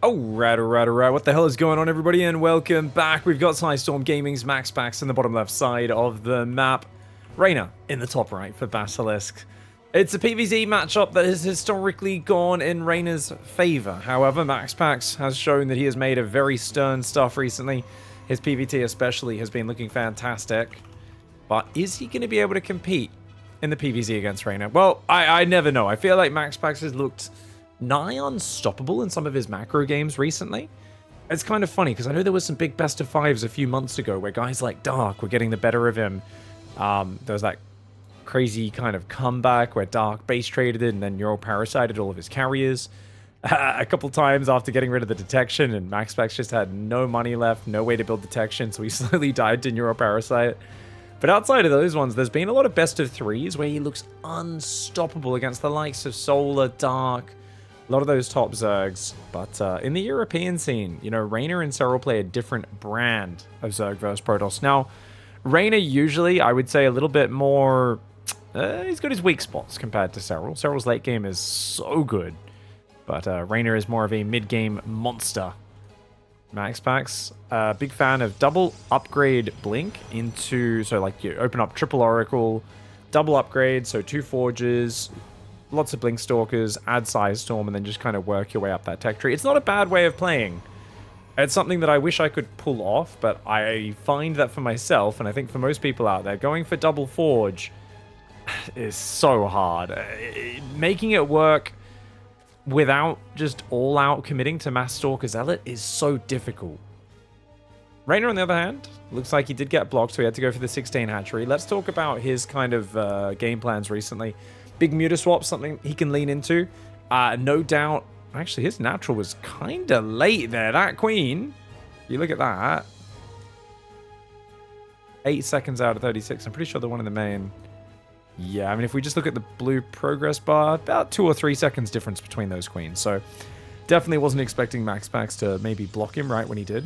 Alright. What the hell is going on, everybody? And welcome back. We've got Storm Gaming's MAXPAX in the bottom left side of the map. REYNOR in the top right for Basilisk. It's a PvZ matchup that has historically gone in REYNOR's favor. However, MAXPAX has shown that he has made a very stern stuff recently. His PvT especially has been looking fantastic. But is he going to be able to compete in the PvZ against REYNOR? Well, I never know. I feel like MAXPAX has looked nigh unstoppable in some of his macro games recently. It's kind of funny because I know there was some big best of fives a few months ago where guys like Dark were getting the better of him. There was that crazy kind of comeback where Dark base traded it and then Euro parasited all of his carriers a couple times after getting rid of the detection, and MAXPAX just had no money left, no way to build detection, so he slowly died to Euro parasite. But outside of those ones, there's been a lot of best of threes where he looks unstoppable against the likes of Solar, Dark, a lot of those top Zergs. But in the European scene, you know, REYNOR and Serral play a different brand of Zerg versus Protoss. Now, REYNOR usually, I would say, a little bit more... he's got his weak spots compared to Serral. Serral's late game is so good. But REYNOR is more of a mid-game monster. MAXPAX, big fan of double upgrade Blink into... So, like, you open up triple Oracle, double upgrade, so 2 Forges... Lots of Blink Stalkers, add Size Storm, and then just kind of work your way up that tech tree. It's not a bad way of playing. It's something that I wish I could pull off, but I find that for myself, and I think for most people out there, going for double Forge is so hard. Making it work without just all-out committing to Mass Stalker Zealot is so difficult. REYNOR, on the other hand, looks like he did get blocked, so he had to go for the 16 hatchery. Let's talk about his kind of game plans recently. Big Muta swap, something he can lean into. No doubt. Actually, his natural was kind of late there. That queen, you look at that. 8 seconds out of 36. I'm pretty sure the one in the main. Yeah, I mean, if we just look at the blue progress bar, about 2 or 3 seconds difference between those queens. So definitely wasn't expecting MAXPAX to maybe block him right when he did.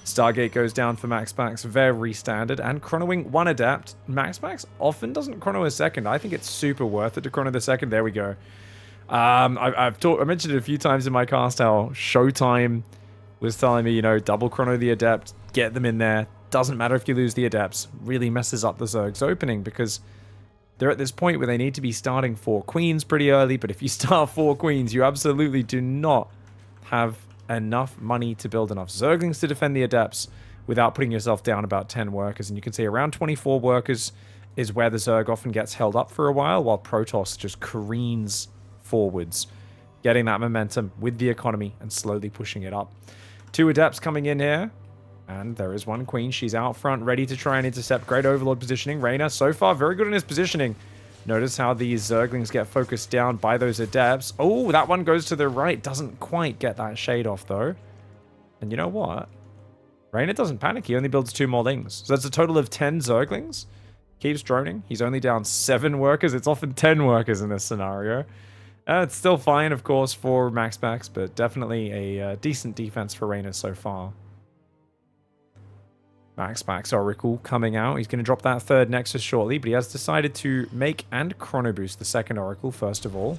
Stargate goes down for MAXPAX, very standard, and chronoing 1 adapt. MAXPAX often doesn't chrono a second. I think it's super worth it to chrono the second. There we go. I mentioned it a few times in my cast how Showtime was telling me, you know, double chrono the adept, get them in there. Doesn't matter if you lose the adepts. Really messes up the Zerg's opening because they're at this point where they need to be starting 4 queens pretty early, but if you start 4 queens, you absolutely do not have enough money to build enough Zerglings to defend the adepts without putting yourself down about 10 workers. And you can see around 24 workers is where the Zerg often gets held up for a while Protoss just careens forwards, getting that momentum with the economy and slowly pushing it up. 2 adepts coming in here, and there is 1 queen. She's out front, ready to try and intercept. Great overlord positioning. REYNOR, so far, very good in his positioning. Notice how these Zerglings get focused down by those adepts. Oh, that one goes to the right. Doesn't quite get that shade off, though. And you know what? REYNOR doesn't panic. He only builds 2 more lings. So that's a total of 10 Zerglings. Keeps droning. He's only down 7 workers. It's often 10 workers in this scenario. It's still fine, of course, for MAXPAX, but definitely a decent defense for REYNOR so far. MAXPAX Oracle coming out. He's going to drop that 3rd Nexus shortly, but he has decided to make and chrono boost the 2nd Oracle first of all.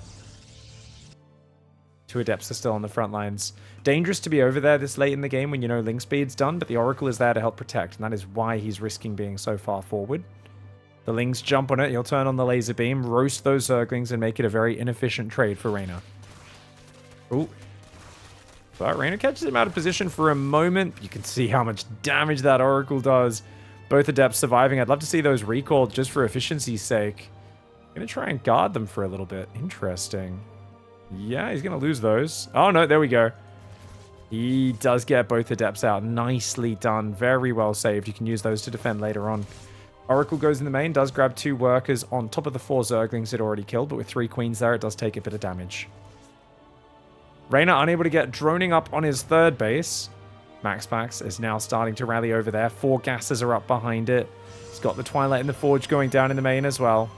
2 adepts are still on the front lines. Dangerous to be over there this late in the game when you know Ling speed's done, but the Oracle is there to help protect, and that is why he's risking being so far forward. The Lings jump on it. He'll turn on the laser beam, roast those Zerglings, and make it a very inefficient trade for REYNOR. Ooh. But REYNOR catches him out of position for a moment. You can see how much damage that Oracle does. Both adepts surviving. I'd love to see those recalled just for efficiency's sake. I'm going to try and guard them for a little bit. Interesting. Yeah, he's going to lose those. Oh, no, there we go. He does get both adepts out. Nicely done. Very well saved. You can use those to defend later on. Oracle goes in the main. Does grab 2 workers on top of the 4 Zerglings it already killed. But with 3 queens there, it does take a bit of damage. REYNOR unable to get droning up on his 3rd base. MAXPAX is now starting to rally over there. 4 gases are up behind it. He's got the Twilight and the Forge going down in the main as well.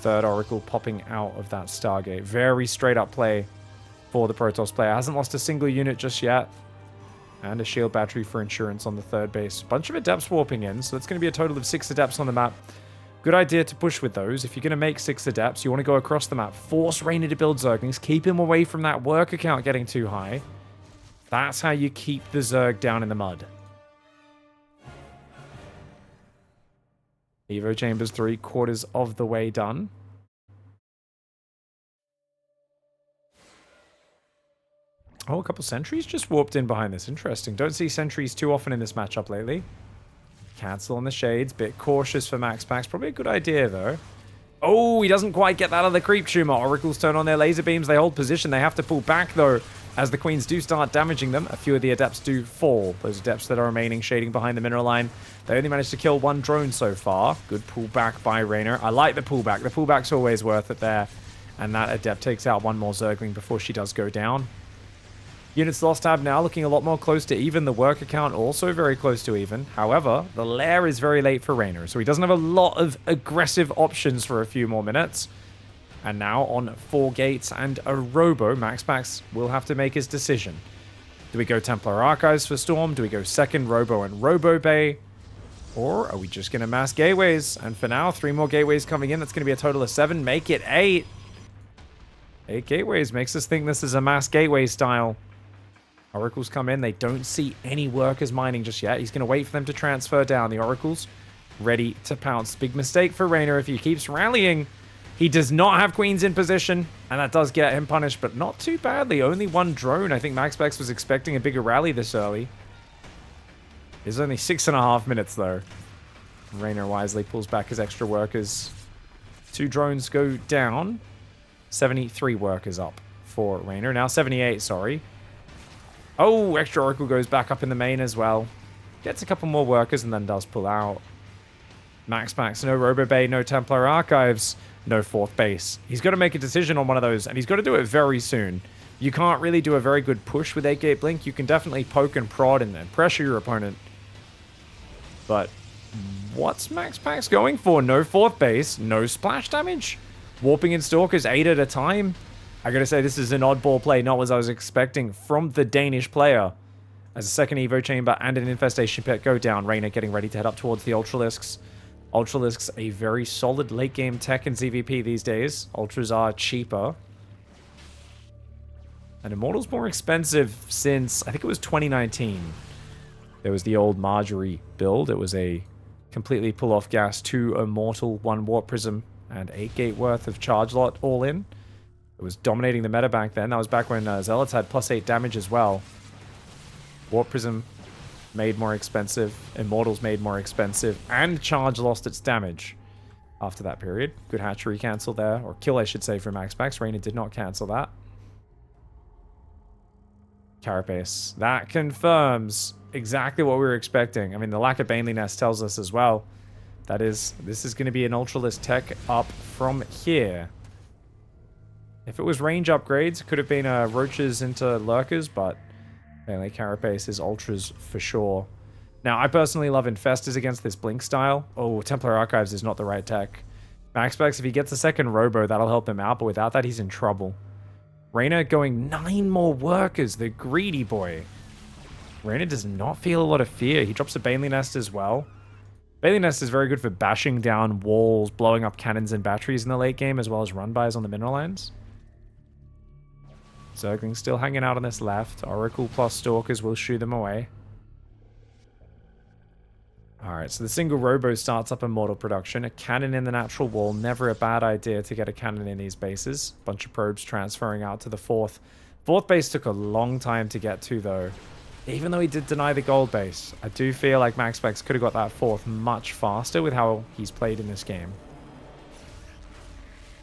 3rd Oracle popping out of that Stargate. Very straight up play for the Protoss player. Hasn't lost a single unit just yet. And a shield battery for insurance on the 3rd base. Bunch of adepts warping in, so that's going to be a total of 6 adepts on the map. Good idea to push with those. If you're going to make 6 Adepts, you want to go across the map. Force Reynor to build Zerglings. Keep him away from that worker count getting too high. That's how you keep the Zerg down in the mud. Evo Chambers 3/4 of the way done. Oh, a couple sentries just warped in behind this. Interesting. Don't see sentries too often in this matchup lately. Cancel on the shades. Bit cautious for MAXPAX. Probably a good idea, though. Oh, he doesn't quite get that on the creep tumor. Oracles turn on their laser beams. They hold position. They have to pull back, though, as the queens do start damaging them. A few of the adepts do fall. Those adepts that are remaining shading behind the mineral line. They only managed to kill 1 drone so far. Good pullback by Reynor. I like the pullback. The pullback's always worth it there. And that adept takes out 1 more Zergling before she does go down. Units lost tab now looking a lot more close to even. The worker count also very close to even. However, the lair is very late for Reynor, so he doesn't have a lot of aggressive options for a few more minutes. And now on 4 gates and a robo, MAXPAX will have to make his decision. Do we go Templar Archives for Storm? Do we go second robo and robo bay? Or are we just going to mass gateways? And for now, 3 more gateways coming in. That's going to be a total of 7. Make it 8. 8 gateways makes us think this is a mass gateway style. Oracles come in. They don't see any workers mining just yet. He's going to wait for them to transfer down. The Oracles ready to pounce. Big mistake for Reynor if he keeps rallying. He does not have queens in position, and that does get him punished, but not too badly. Only 1 drone. I think MAXPAX was expecting a bigger rally this early. There's only 6.5 minutes, though. Reynor wisely pulls back his extra workers. 2 drones go down. 73 workers up for Reynor. Now 78, sorry. Oh, extra Oracle goes back up in the main as well. Gets a couple more workers and then does pull out. MAXPAX, no Robo Bay, no Templar Archives, no 4th base. He's got to make a decision on one of those, and he's got to do it very soon. You can't really do a very good push with 8-gate blink. You can definitely poke and prod and then pressure your opponent. But what's MAXPAX going for? No 4th base, no splash damage. Warping in Stalkers 8 at a time. I gotta say, this is an oddball play, not what I was expecting from the Danish player. As a second Evo Chamber and an Infestation Pit go down, Reynor getting ready to head up towards the Ultralisks. Ultralisks, a very solid late-game tech in ZVP these days. Ultras are cheaper. And Immortal's more expensive since, I think it was 2019. There was the old Marjorie build. It was a completely pull-off gas 2 Immortal, 1 Warp Prism, and 8-gate worth of charge lot all in. It was dominating the meta back then. That was back when Zealots had +8 damage as well. Warp Prism made more expensive. Immortals made more expensive. And Charge lost its damage after that period. Good hatchery cancel there. Or kill, I should say, for MAXPAX. Reynor did not cancel that. Carapace. That confirms exactly what we were expecting. I mean, the lack of Baneley Nest tells us as well. This is going to be an Ultralist tech up from here. If it was range upgrades, it could have been roaches into lurkers, but mainly Carapace is ultras for sure. Now, I personally love Infestors against this blink style. Oh, Templar Archives is not the right tech. MAXPAX, if he gets a second robo, that'll help him out, but without that, he's in trouble. Reynor going 9 more workers, the greedy boy. Reynor does not feel a lot of fear. He drops a Baneley Nest as well. Baneley Nest is very good for bashing down walls, blowing up cannons and batteries in the late game, as well as run-bys on the mineral lines. Zergling still hanging out on this left. Oracle plus Stalkers will shoo them away. Alright, so the single robo starts up Immortal production. A cannon in the natural wall. Never a bad idea to get a cannon in these bases. Bunch of probes transferring out to the 4th. 4th base took a long time to get to, though. Even though he did deny the gold base, I do feel like MAXPAX could have got that 4th much faster with how he's played in this game.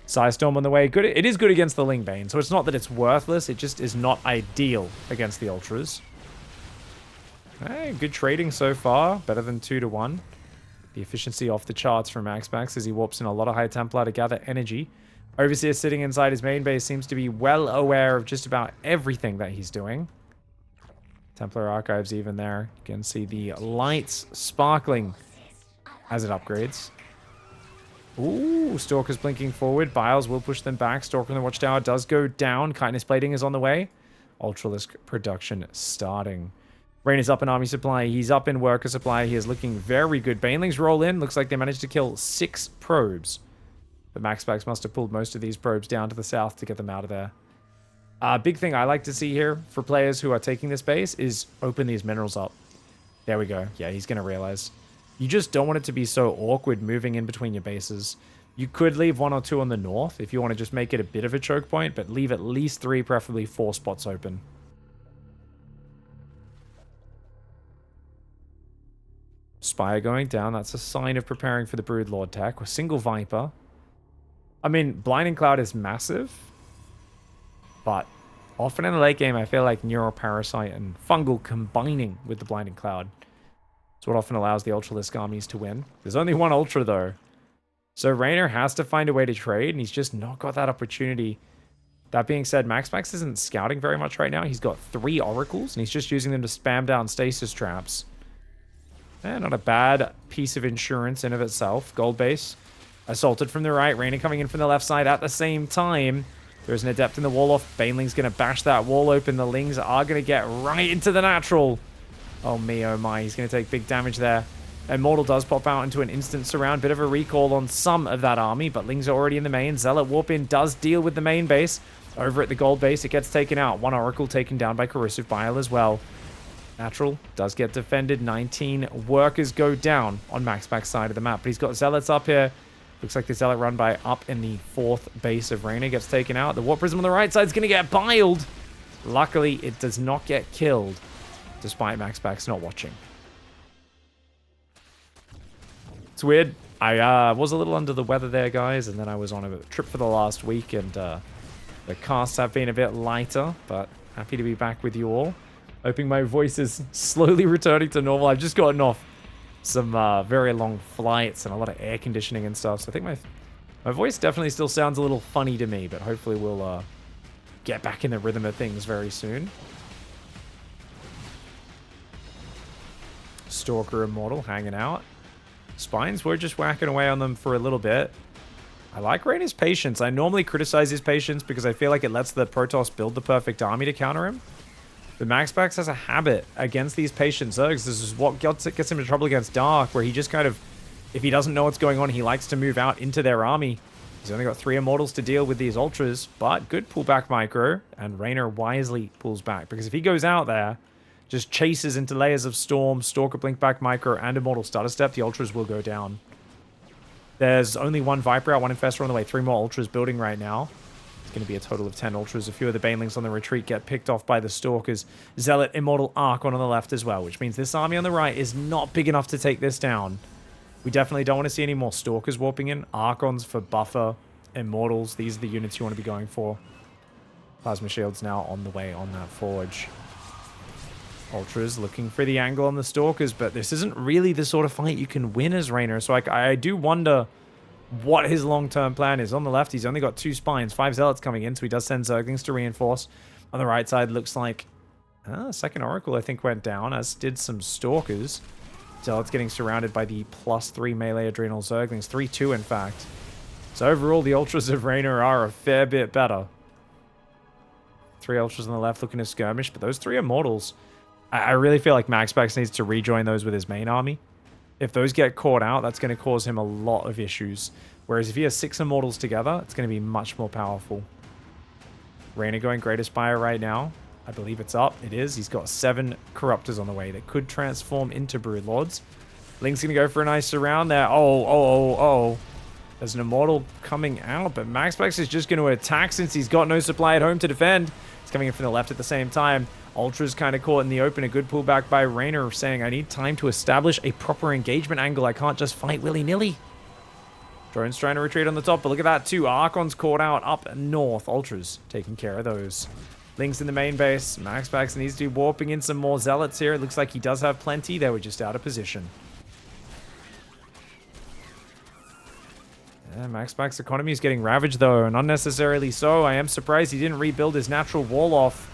Psystorm on the way. Good. It is good against the Lingbane, so it's not that it's worthless. It just is not ideal against the Ultras. Hey, good trading so far. Better than 2-1. The efficiency off the charts from MAXPAX as he warps in a lot of High Templar to gather energy. Overseer sitting inside his main base seems to be well aware of just about everything that he's doing. Templar Archives even there. You can see the lights sparkling as it upgrades. Ooh, Stalker's blinking forward. Biles will push them back. Stalker in the Watchtower does go down. Kindness Plating is on the way. Ultralisk production starting. Reynor's up in army supply. He's up in worker supply. He is looking very good. Banelings roll in. Looks like they managed to kill 6 probes. But MAXPAX must have pulled most of these probes down to the south to get them out of there. Big thing I like to see here for players who are taking this base is open these minerals up. There we go. Yeah, he's going to realize. You just don't want it to be so awkward moving in between your bases. You could leave 1 or 2 on the north if you want to just make it a bit of a choke point, but leave at least 3, preferably 4 spots open. Spire going down. That's a sign of preparing for the Broodlord tech. With single Viper. I mean, Blinding Cloud is massive. But often in the late game, I feel like Neuroparasite and Fungal combining with the Blinding Cloud is what often allows the Ultralisk armies to win. There's only 1 Ultra, though. So REYNOR has to find a way to trade, and he's just not got that opportunity. That being said, MAXPAX isn't scouting very much right now. He's got 3 Oracles, and he's just using them to spam down stasis traps. Not a bad piece of insurance in of itself. Gold base. Assaulted from the right. REYNOR coming in from the left side at the same time. There's an Adept in the wall off. Baneling's going to bash that wall open. The Lings are going to get right into the natural. Oh me, oh my. He's going to take big damage there. Immortal does pop out into an instant surround. Bit of a recall on some of that army, but Lings are already in the main. Zealot warp in does deal with the main base. Over at the gold base, it gets taken out. 1 Oracle taken down by Corrosive Bile as well. Natural does get defended. 19 workers go down on MAXPAX's side of the map, but he's got Zealots up here. Looks like the Zealot run by up in the 4th base of REYNOR gets taken out. The Warp Prism on the right side is going to get biled. Luckily, it does not get killed, despite MAXPAX not watching. It's weird. I was a little under the weather there, guys, and then I was on a trip for the last week, and the casts have been a bit lighter, but happy to be back with you all. Hoping my voice is slowly returning to normal. I've just gotten off some very long flights and a lot of air conditioning and stuff, so I think my voice definitely still sounds a little funny to me, but hopefully we'll get back in the rhythm of things very soon. Stalker Immortal hanging out. Spines, we're just whacking away on them for a little bit. I like REYNOR's patience. I normally criticize his patience because I feel like it lets the Protoss build the perfect army to counter him. But MAXPAX has a habit against these patient Zergs. This is what gets him in trouble against Dark, where he just kind of, if he doesn't know what's going on, he likes to move out into their army. He's only got 3 Immortals to deal with these Ultras, but good pullback micro, and REYNOR wisely pulls back, because if he goes out there, just chases into layers of Storm, Stalker Blink back micro, and Immortal Stutter Step, the Ultras will go down. There's only 1 Viper out, 1 Infestor on the way, 3 more Ultras building right now. It's going to be a total of 10 Ultras. A few of the Banelings on the retreat get picked off by the Stalkers. Zealot, Immortal, Archon on the left as well, which means this army on the right is not big enough to take this down. We definitely don't want to see any more Stalkers warping in. Archons for buffer. Immortals, these are the units you want to be going for. Plasma Shields now on the way on that Forge. Ultras looking for the angle on the Stalkers, but this isn't really the sort of fight you can win as REYNOR, so I do wonder what his long-term plan is. On the left, he's only got 2 Spines, 5 Zealots coming in, so he does send Zerglings to reinforce. On the right side, looks like second Oracle, I think, went down, as did some Stalkers. Zealots getting surrounded by the +3 melee Adrenal Zerglings, 3-2 in fact. So overall, the Ultras of REYNOR are a fair bit better. 3 Ultras on the left looking to skirmish, but those 3 Immortals, I really feel like MAXPAX needs to rejoin those with his main army. If those get caught out, that's going to cause him a lot of issues. Whereas if he has 6 Immortals together, it's going to be much more powerful. REYNOR going Greater Spire right now. I believe it's up. It is. He's got 7 Corruptors on the way that could transform into Broodlords. Link's going to go for a nice surround there. Oh. There's an Immortal coming out, but MAXPAX is just going to attack since he's got no supply at home to defend. He's coming in from the left at the same time. Ultra's kind of caught in the open. A good pullback by REYNOR saying, I need time to establish a proper engagement angle. I can't just fight willy-nilly. Drone's trying to retreat on the top, but look at that too. Archon's caught out up north. Ultra's taking care of those. Link's in the main base. MAXPAX needs to be warping in some more Zealots here. It looks like he does have plenty. They were just out of position. Yeah, MAXPAX's economy is getting ravaged though, and unnecessarily so. I am surprised he didn't rebuild his natural wall off.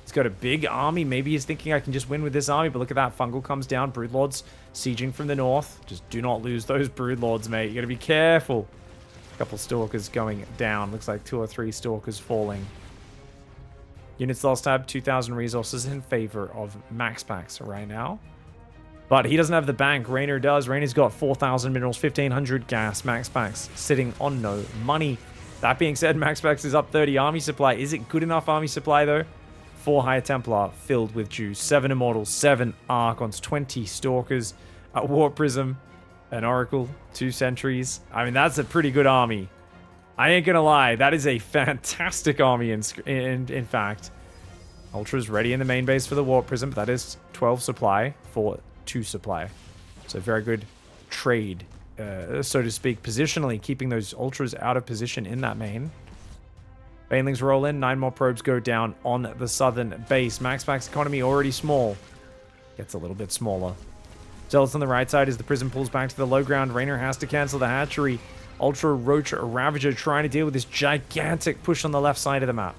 He's got a big army. Maybe he's thinking I can just win with this army, but look at that. Fungal comes down. Broodlords sieging from the north. Just do not lose those Broodlords, mate. You gotta be careful. A couple Stalkers going down. Looks like 2 or 3 Stalkers falling. Units lost tab, 2,000 resources in favor of MAXPAX right now. But he doesn't have the bank. REYNOR does. REYNOR's got 4,000 minerals, 1,500 gas. MAXPAX sitting on no money. That being said, MAXPAX is up 30 army supply. Is it good enough army supply, though? 4 High Templar filled with Jews. 7 Immortals, 7 Archons, 20 Stalkers, a War Prism, an Oracle, 2 Sentries. I mean, that's a pretty good army. I ain't gonna lie. That is a fantastic army, in fact. Ultra's ready in the main base for the War Prism, but that is 12 supply for 2 supply. So very good trade, so to speak, positionally, keeping those Ultras out of position in that main. Banelings roll in, 9 more probes go down on the southern base. MAXPAX economy already small. Gets a little bit smaller. Zealots on the right side as the Prism pulls back to the low ground. REYNOR has to cancel the hatchery. Ultra Roach Ravager trying to deal with this gigantic push on the left side of the map.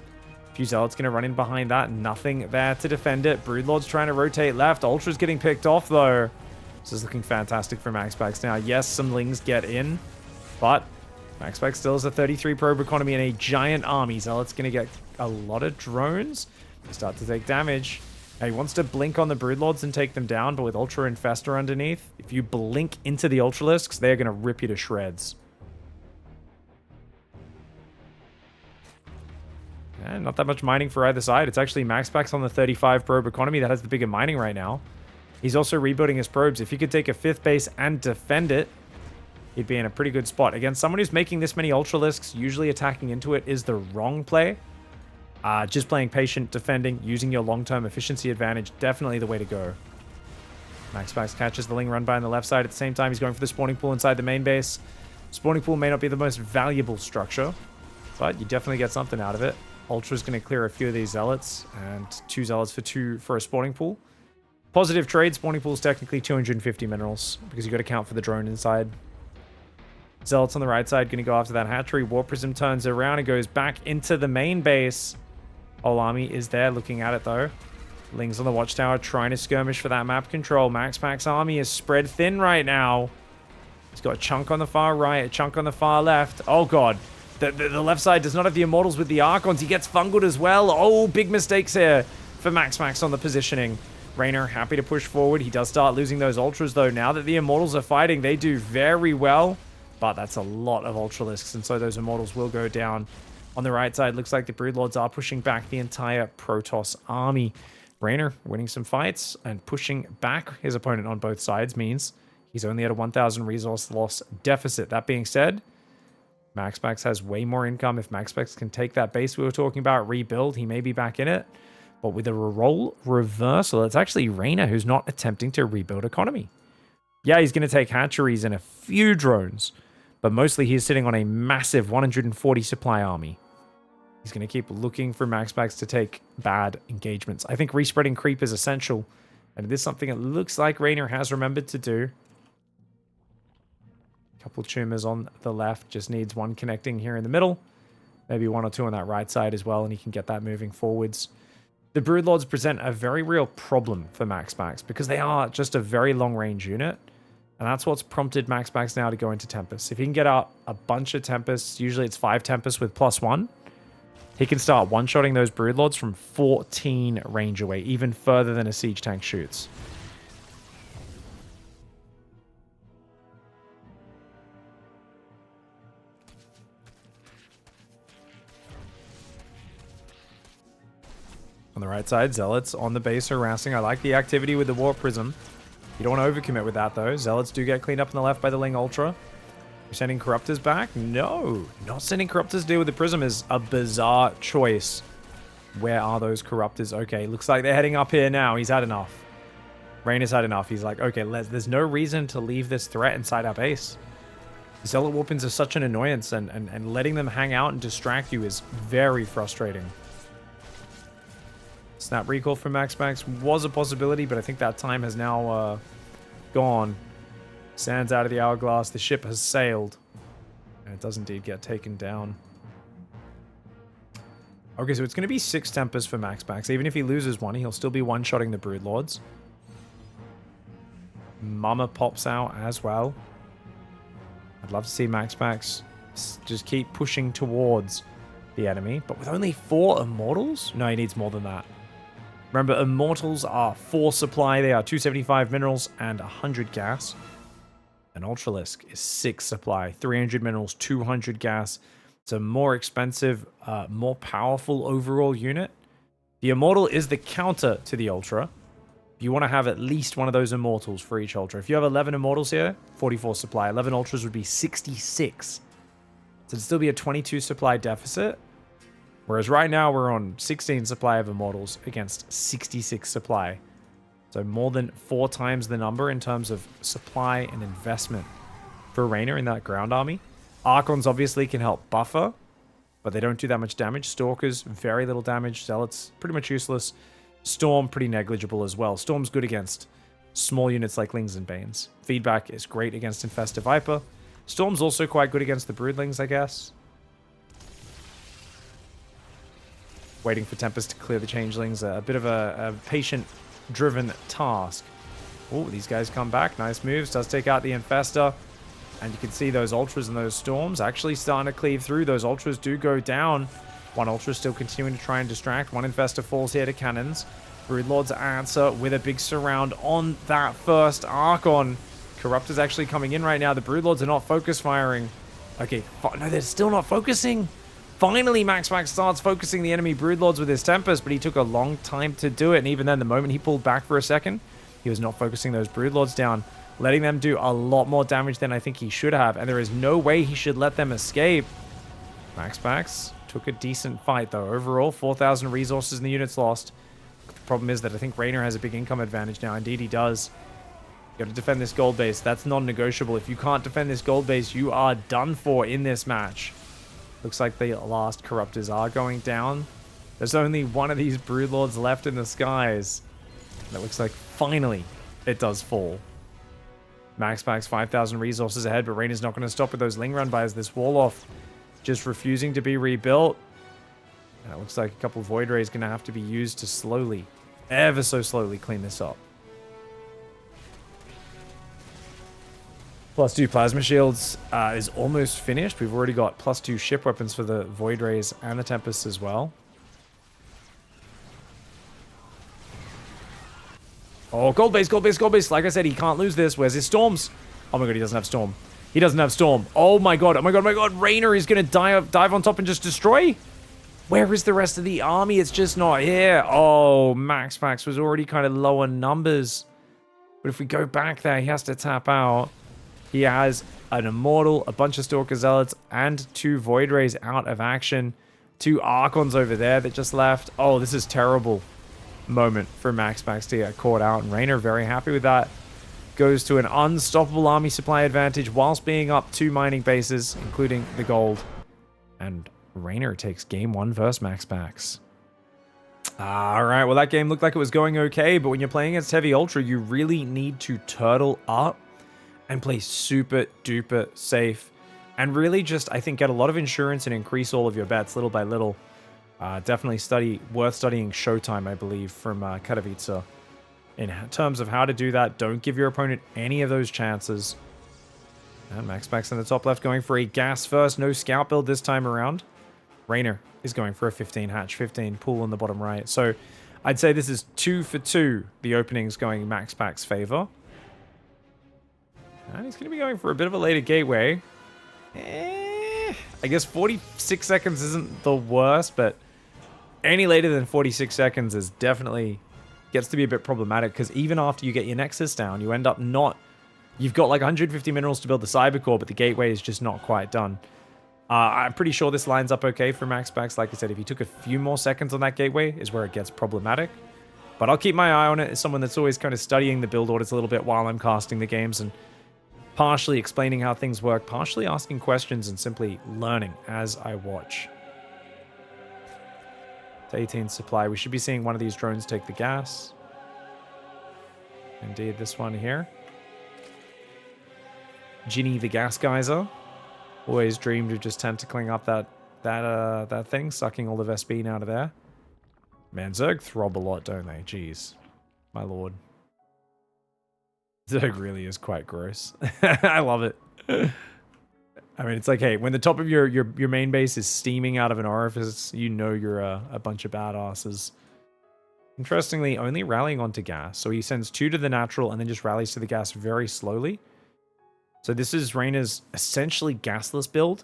Few Zealots going to run in behind that. Nothing there to defend it. Broodlord's trying to rotate left. Ultra's getting picked off, though. This is looking fantastic for MAXPAX now. Yes, some Lings get in, but MAXPAX still has a 33 probe economy and a giant army. Zealot's going to get a lot of drones. They start to take damage. Now, he wants to blink on the Broodlords and take them down, but with Ultra Infestor underneath, if you blink into the Ultralisks, they're going to rip you to shreds. And not that much mining for either side. It's actually MAXPAX on the 35 probe economy that has the bigger mining right now. He's also rebuilding his probes. If he could take a 5th base and defend it, he'd be in a pretty good spot. Against someone who's making this many Ultralisks, usually attacking into it is the wrong play. Just playing patient, defending, using your long-term efficiency advantage, definitely the way to go. MAXPAX catches the Ling run by on the left side. At the same time, he's going for the spawning pool inside the main base. Spawning pool may not be the most valuable structure, but you definitely get something out of it. Ultra's going to clear a few of these Zealots, and 2 Zealots for a spawning pool. Positive trade, spawning pool is technically 250 minerals, because you got to count for the drone inside. Zealots on the right side going to go after that hatchery. War Prism turns around and goes back into the main base. Whole army is there looking at it, though. Lings on the watchtower trying to skirmish for that map control. MAXPAX army is spread thin right now. He's got a chunk on the far right, a chunk on the far left. Oh, God. The left side does not have the Immortals with the Archons. He gets fungled as well. Oh, big mistakes here for MAXPAX on the positioning. REYNOR happy to push forward. He does start losing those Ultras, though. Now that the Immortals are fighting, they do very well. But that's a lot of Ultralisks, and so those Immortals will go down. On the right side, looks like the Broodlords are pushing back the entire Protoss army. REYNOR winning some fights and pushing back his opponent on both sides means he's only at a 1,000 resource loss deficit. That being said, MAXPAX has way more income. If MAXPAX can take that base we were talking about, rebuild, he may be back in it. But with a role reversal, it's actually REYNOR who's not attempting to rebuild economy. Yeah, he's going to take hatcheries and a few drones, but mostly he's sitting on a massive 140 supply army. He's going to keep looking for MAXPAX to take bad engagements. I think respreading creep is essential, and it is something it looks like REYNOR has remembered to do. Couple tumors on the left, just needs one connecting here in the middle. Maybe 1 or 2 on that right side as well, and he can get that moving forwards. The Broodlords present a very real problem for MAXPAX because they are just a very long-range unit, and that's what's prompted MAXPAX now to go into Tempest. If he can get out a bunch of Tempests, usually it's 5 Tempests with +1, he can start one-shotting those Broodlords from 14 range away, even further than a siege tank shoots. On the right side, Zealots on the base harassing. I like the activity with the War Prism. You don't want to overcommit with that, though. Zealots do get cleaned up on the left by the Ling Ultra. You're sending Corruptors back? No. Not sending Corruptors to deal with the Prism is a bizarre choice. Where are those Corruptors? Okay, looks like they're heading up here now. He's had enough. REYNOR's had enough. He's like, okay, there's no reason to leave this threat inside our base. Zealot Warpins are such an annoyance, and letting them hang out and distract you is very frustrating. Snap recall from MAXPAX was a possibility, but I think that time has now gone. Sands out of the hourglass. The ship has sailed. And it does indeed get taken down. Okay, so it's going to be 6 Tempests for MAXPAX. Even if he loses one, he'll still be one-shotting the Broodlords. Mama pops out as well. I'd love to see MAXPAX just keep pushing towards the enemy. But with only 4 Immortals? No, he needs more than that. Remember, Immortals are 4 supply. They are 275 minerals and 100 gas. An Ultralisk is 6 supply, 300 minerals, 200 gas. It's a more expensive, more powerful overall unit. The Immortal is the counter to the Ultra. You want to have at least one of those Immortals for each Ultra. If you have 11 Immortals here, 44 supply. 11 Ultras would be 66. So it'd still be a 22 supply deficit. Whereas right now we're on 16 supply of Immortals against 66 supply. So more than 4 times the number in terms of supply and investment for Reynor in that ground army. Archons obviously can help buffer, but they don't do that much damage. Stalkers, very little damage. Zealots, pretty much useless. Storm, pretty negligible as well. Storm's good against small units like Lings and Banes. Feedback is great against Infested Viper. Storm's also quite good against the Broodlings, I guess. Waiting for Tempest to clear the Changelings. A bit of a patient-driven task. Oh, these guys come back. Nice moves. Does take out the Infestor. And you can see those Ultras and those Storms actually starting to cleave through. Those Ultras do go down. One Ultra still continuing to try and distract. One Infestor falls here to cannons. Broodlords answer with a big surround on that first Archon. Corruptor's actually coming in right now. The Broodlords are not focus firing. Okay, no, they're still not focusing. Finally, MAXPAX starts focusing the enemy Broodlords with his Tempest, but he took a long time to do it. And even then, the moment he pulled back for a second, he was not focusing those Broodlords down, letting them do a lot more damage than I think he should have. And there is no way he should let them escape. MAXPAX took a decent fight, though. Overall, 4,000 resources and the units lost. The problem is that I think Reynor has a big income advantage now. Indeed, he does. You got to defend this gold base. That's non-negotiable. If you can't defend this gold base, you are done for in this match. Looks like the last Corruptors are going down. There's only one of these Broodlords left in the skies. That looks like finally it does fall. MAXPAX 5,000 resources ahead, but Reynor's not going to stop with those Ling Run buys. This Warlock just refusing to be rebuilt. And it looks like a couple of Void Rays going to have to be used to slowly, ever so slowly, clean this up. +2 Plasma Shields is almost finished. We've already got +2 ship weapons for the Void Rays and the Tempests as well. Oh, gold base, gold base, gold base. Like I said, he can't lose this. Where's his Storms? Oh my god, he doesn't have Storm. He doesn't have Storm. Oh my god, oh my god, oh my god. Reynor is going to dive on top and just destroy. Where is the rest of the army? It's just not here. Oh, MAXPAX was already kind of low on numbers. But if we go back there, he has to tap out. He has an Immortal, a bunch of Stalker Zealots, and 2 Void Rays out of action. 2 Archons over there that just left. Oh, this is terrible moment for MAXPAX to get caught out. And Reynor, very happy with that. Goes to an unstoppable army supply advantage whilst being up 2 mining bases, including the gold. And Reynor takes game 1 versus MAXPAX. Alright, well that game looked like it was going okay, but when you're playing against Heavy Ultra, you really need to turtle up and play super duper safe. And really just, I think, get a lot of insurance and increase all of your bets little by little. Definitely worth studying Showtime, I believe, from Katowice. In terms of how to do that, don't give your opponent any of those chances. And MAXPAX in the top left going for a gas first. No scout build this time around. Reynor is going for a 15 hatch, 15 pool in the bottom right. So I'd say this is 2 for 2. The opening's going MAXPAX's favor. And he's going to be going for a bit of a later gateway. I guess 46 seconds isn't the worst, but any later than 46 seconds is definitely gets to be a bit problematic, because even after you get your Nexus down, you end up not... You've got like 150 minerals to build the Cyber Core, but the gateway is just not quite done. I'm pretty sure this lines up okay for MAXPAX. Like I said, if you took a few more seconds on that gateway is where it gets problematic. But I'll keep my eye on it as someone that's always kind of studying the build orders a little bit while I'm casting the games and partially explaining how things work, partially asking questions, and simply learning as I watch. To 18 supply. We should be seeing one of these drones take the gas. Indeed, this one here. Ginny the Gas Geyser. Always dreamed of just tentacling up that thing, sucking all the Vespene out of there. Man, Zerg throb a lot, don't they? Jeez. My lord. Zerg really is quite gross. I love it. I mean, it's like, hey, when the top of your main base is steaming out of an orifice, you know you're a bunch of badasses. Interestingly, only rallying onto gas. So he sends 2 to the natural and then just rallies to the gas very slowly. So this is Reynor's essentially gasless build.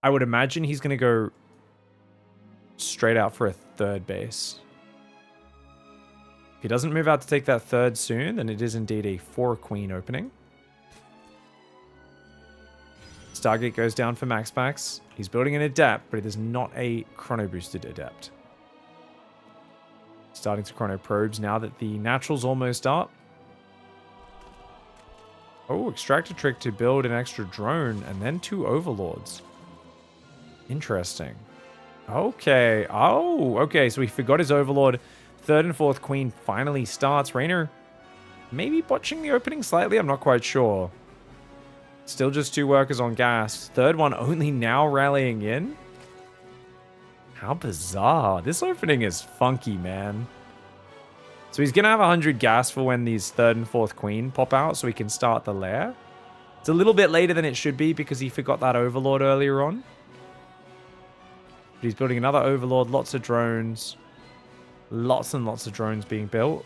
I would imagine he's going to go straight out for a 3rd base. If he doesn't move out to take that 3rd soon, then it is indeed a 4-queen opening. Stargate goes down for MAXPAX. He's building an Adept, but it is not a chrono-boosted Adept. Starting to chrono probes now that the natural's almost up. Oh, extractor trick to build an extra drone and then 2 overlords. Interesting. Okay. Oh, okay. So he forgot his overlord. 3rd and 4th queen finally starts. Reynor maybe botching the opening slightly. I'm not quite sure. Still just 2 workers on gas. 3rd one only now rallying in. How bizarre. This opening is funky, man. So he's going to have 100 gas for when these 3rd and 4th queen pop out so he can start the lair. It's a little bit later than it should be because he forgot that overlord earlier on. But he's building another overlord, lots of drones. Lots and lots of drones being built.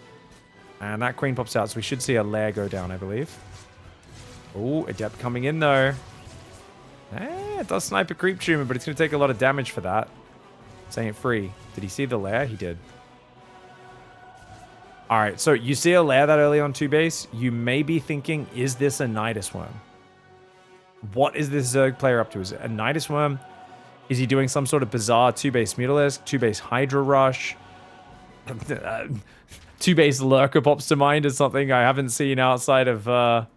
And that queen pops out, so we should see a lair go down, I believe. Oh, Adept coming in, though. It does snipe a creep tumor, but it's going to take a lot of damage for that. Saying it free. Did he see the lair? He did. Alright, so you see a lair that early on 2 base. You may be thinking, is this a Nidus Worm? What is this Zerg player up to? Is it a Nidus Worm? Is he doing some sort of bizarre 2-base Mutalisk, 2-base Hydra Rush? 2-base Lurker pops to mind as something I haven't seen outside of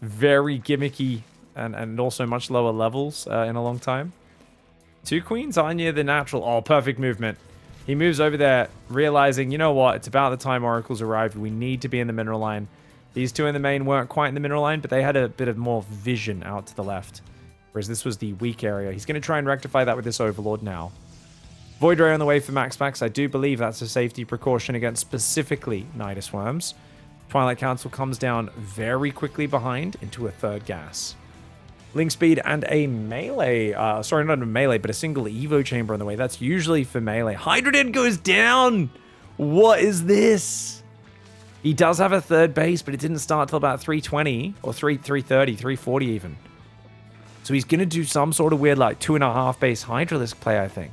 very gimmicky and also much lower levels in a long time. 2 queens are near the natural. Oh, perfect movement. He moves over there, realizing, you know what? It's about the time Oracles arrived. We need to be in the mineral line. These 2 in the main weren't quite in the mineral line, but they had a bit of more vision out to the left. Whereas this was the weak area. He's going to try and rectify that with this Overlord now. Void Ray on the way for MAXPAX. I do believe that's a safety precaution against specifically Nidus Worms. Twilight Council comes down very quickly behind into a 3rd gas. Link speed and a melee. Sorry, not a melee, but a single Evo chamber on the way. That's usually for melee. Hydroden goes down! What is this? He does have a 3rd base, but it didn't start till about 320 or 330, 340 even. So he's going to do some sort of weird like 2.5 base Hydralisk play, I think.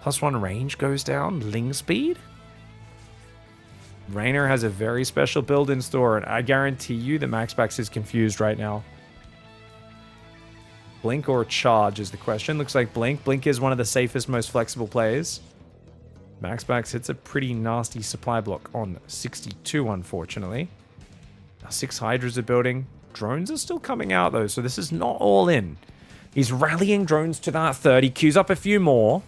+1 range goes down. Ling speed? Reynor has a very special build in store, and I guarantee you that MAXPAX is confused right now. Blink or charge is the question. Looks like Blink. Blink is one of the safest, most flexible plays. MAXPAX hits a pretty nasty supply block on 62, unfortunately. Now 6 Hydras are building. Drones are still coming out, though, so this is not all in. He's rallying drones to that 30. Queues up a few more.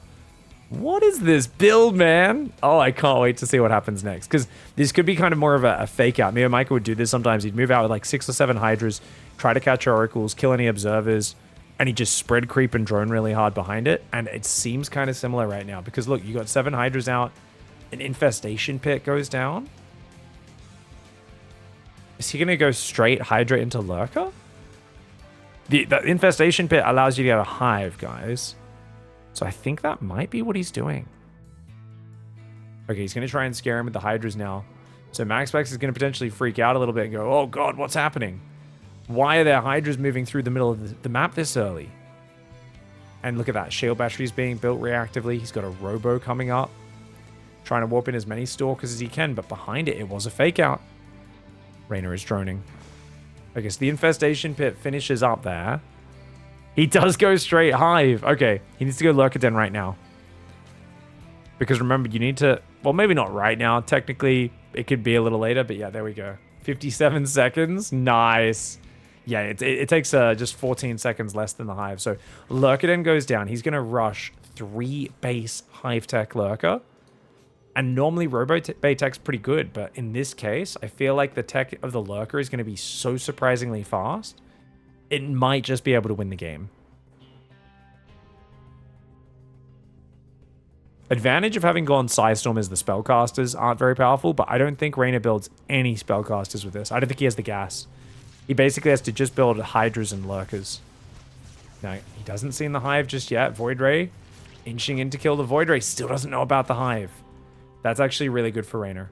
What is this build, man? Oh, I can't wait to see what happens next. Because this could be kind of more of a fake out. Me and Michael would do this sometimes. He'd move out with like 6 or 7 Hydras, try to catch Oracles, kill any observers, and he just spread creep and drone really hard behind it. And it seems kind of similar right now. Because look, you got 7 Hydras out. An infestation pit goes down. Is he going to go straight Hydra into Lurker? The infestation pit allows you to get a hive, guys. So I think that might be what he's doing. Okay, he's going to try and scare him with the Hydras now. So MAXPAX is going to potentially freak out a little bit and go, oh god, what's happening? Why are there Hydras moving through the middle of the map this early? And look at that, shield batteries being built reactively. He's got a Robo coming up. Trying to warp in as many Stalkers as he can, but behind it, it was a fake out. Reynor is droning. Okay, so the infestation pit finishes up there. He does go straight hive. Okay, he needs to go Lurker Den right now. Because remember, you need to... Well, maybe not right now. Technically, it could be a little later, but yeah, there we go. 57 seconds. Nice. Yeah, it takes just 14 seconds less than the hive. So Lurker Den goes down. He's going to rush 3 base hive tech Lurker. And normally Robo Bay tech's pretty good, but in this case, I feel like the tech of the Lurker is going to be so surprisingly fast. It might just be able to win the game. Advantage of having gone Psystorm is the spellcasters aren't very powerful, but I don't think Reynor builds any spellcasters with this. I don't think he has the gas. He basically has to just build Hydras and Lurkers. Now, he doesn't see the hive just yet. Void Ray inching in to kill the Void Ray. Still doesn't know about the hive. That's actually really good for REYNOR.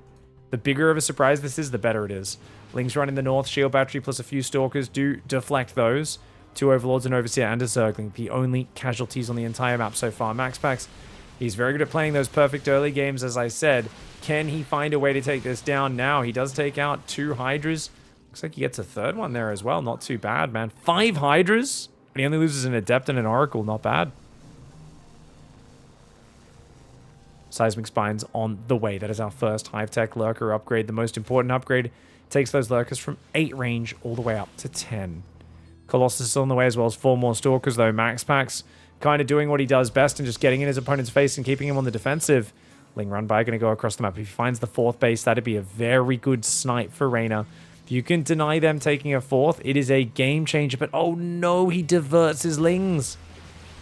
The bigger of a surprise this is, the better it is. Lings run in the north. Shield Battery plus a few Stalkers do deflect those. 2 Overlords, an Overseer, and a Zergling. The only casualties on the entire map so far. MAXPAX, he's very good at playing those perfect early games, as I said. Can he find a way to take this down now? He does take out 2 Hydras. Looks like he gets a 3rd one there as well. Not too bad, man. 5 Hydras? And he only loses an Adept and an Oracle. Not bad. Seismic Spines on the way. That is our first Hive Tech Lurker upgrade. The most important upgrade. Takes those Lurkers from 8 range all the way up to 10. Colossus is on the way, as well as 4 more Stalkers, though. MAXPAX kind of doing what he does best and just getting in his opponent's face and keeping him on the defensive. Ling Run By going to go across the map. If he finds the 4th base, that'd be a very good snipe for REYNOR. If you can deny them taking a 4th, it is a game changer. But oh no, he diverts his Lings.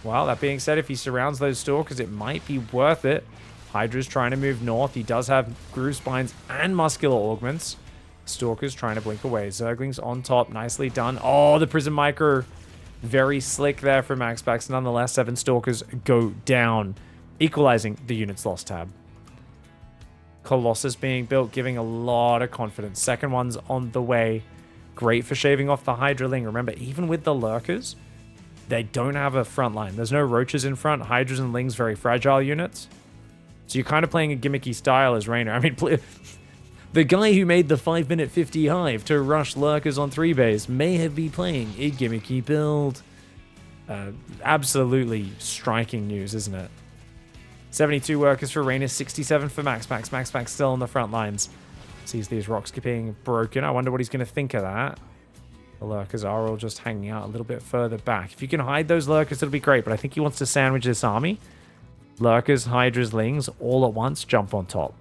Well, that being said, if he surrounds those Stalkers, it might be worth it. Hydra's trying to move north. He does have Groove Spines and Muscular Augments. Stalkers trying to blink away. Zerglings on top. Nicely done. Oh, the Prism Micro. Very slick there for MAXPAX. Nonetheless, 7 Stalkers go down, equalizing the unit's loss tab. Colossus being built, giving a lot of confidence. 2nd one's on the way. Great for shaving off the Hydraling. Remember, even with the Lurkers, they don't have a front line. There's no Roaches in front. Hydras and Lings, very fragile units. So you're kind of playing a gimmicky style as REYNOR. I mean, the guy who made the 5-minute 50 hive to rush Lurkers on 3 base may have been playing a gimmicky build. Absolutely striking news, isn't it? 72 workers for REYNOR, 67 for MAXPAX. MAXPAX still on the front lines. Sees these rocks being broken. I wonder what he's going to think of that. The Lurkers are all just hanging out a little bit further back. If you can hide those Lurkers, it'll be great. But I think he wants to sandwich this army. Lurkers, Hydras, Lings, all at once, jump on top.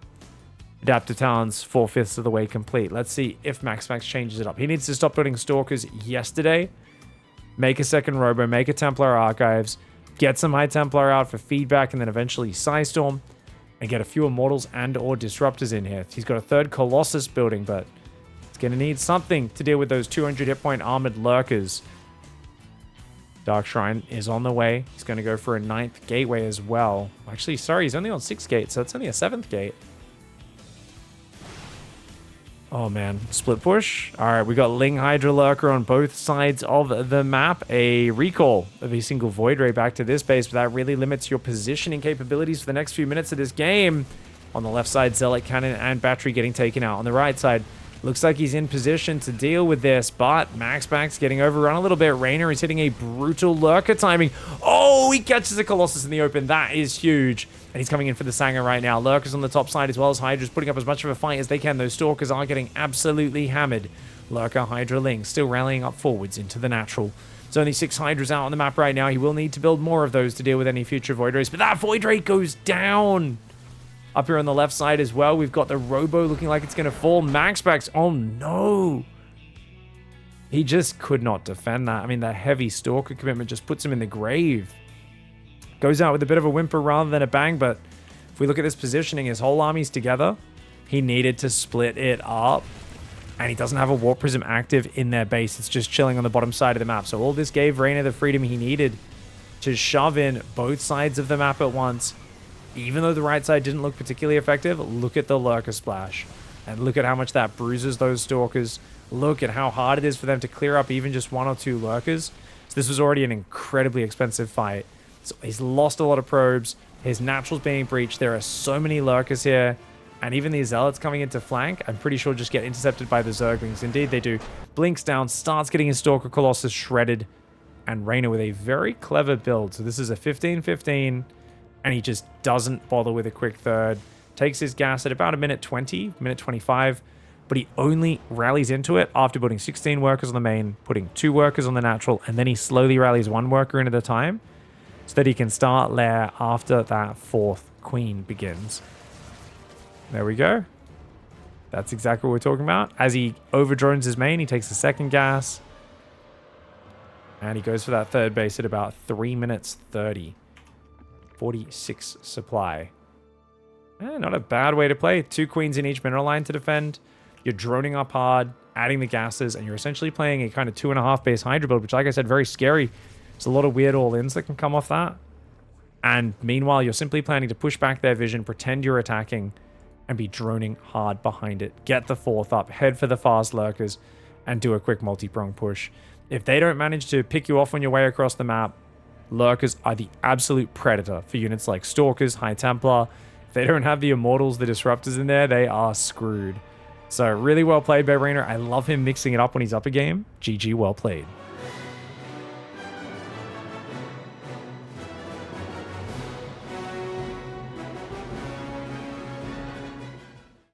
Adaptive Talons, 4/5 of the way complete. Let's see if MAXPAX changes it up. He needs to stop building Stalkers yesterday. Make a 2nd Robo, make a Templar Archives, get some High Templar out for feedback, and then eventually Psystorm, and get a few Immortals and or Disruptors in here. He's got a 3rd Colossus building, but it's going to need something to deal with those 200 hit point armored Lurkers. Dark Shrine is on the way. He's going to go for a 9th gateway as well. Actually, sorry, he's only on 6 gates, so it's only a 7th gate. Oh, man. Split push. All right, we got Ling Hydra Lurker on both sides of the map. A recall of a single Void Ray back to this base, but that really limits your positioning capabilities for the next few minutes of this game. On the left side, Zealot Cannon and Battery getting taken out. On the right side, looks like he's in position to deal with this, but MAXPAX getting overrun a little bit. REYNOR is hitting a brutal Lurker timing. Oh, he catches a Colossus in the open. That is huge. And he's coming in for the Sanger right now. Lurkers on the top side as well as Hydra's putting up as much of a fight as they can. Those Stalkers are getting absolutely hammered. Lurker, Hydra, Ling still rallying up forwards into the natural. There's only 6 Hydras out on the map right now. He will need to build more of those to deal with any future Void Rays, but that Void Ray goes down. Up here on the left side as well, we've got the Robo looking like it's going to fall. MAXPAX, oh no. He just could not defend that. I mean, that heavy Stalker commitment just puts him in the grave. Goes out with a bit of a whimper rather than a bang, but if we look at this positioning, his whole army's together. He needed to split it up, and he doesn't have a Warp Prism active in their base. It's just chilling on the bottom side of the map. So all this gave REYNOR the freedom he needed to shove in both sides of the map at once. Even though the right side didn't look particularly effective, look at the Lurker Splash. And look at how much that bruises those Stalkers. Look at how hard it is for them to clear up even just 1 or 2 Lurkers. So this was already an incredibly expensive fight. So he's lost a lot of probes. His natural's being breached. There are so many Lurkers here. And even these Zealots coming into flank, I'm pretty sure just get intercepted by the Zerglings. Indeed, they do. Blinks down, starts getting his Stalker Colossus shredded. And REYNOR with a very clever build. So this is a 15-15. And he just doesn't bother with a quick 3rd. Takes his gas at about a minute 20, minute 25. But he only rallies into it after building 16 workers on the main, putting 2 workers on the natural, and then he slowly rallies 1 worker in at a time so that he can start lair after that 4th queen begins. There we go. That's exactly what we're talking about. As he overdrones his main, he takes the 2nd gas. And he goes for that 3rd base at about 3 minutes 30. 46 supply. Not a bad way to play. 2 queens in each mineral line to defend. You're droning up hard, adding the gases, and you're essentially playing a kind of 2.5 base Hydra build, which, like I said, very scary There's a lot of weird all-ins that can come off that. And meanwhile, you're simply planning to push back their vision, pretend you're attacking, and be droning hard behind it. Get the 4th up, head for the fast lurkers, and do a quick multi-prong push. If they don't manage to pick you off on your way across the map, lurkers are the absolute predator for units like Stalkers, High Templar. If they don't have the Immortals, the Disruptors in there, they are screwed. So really well played by REYNOR. I love him mixing it up when he's up a game. GG, well played.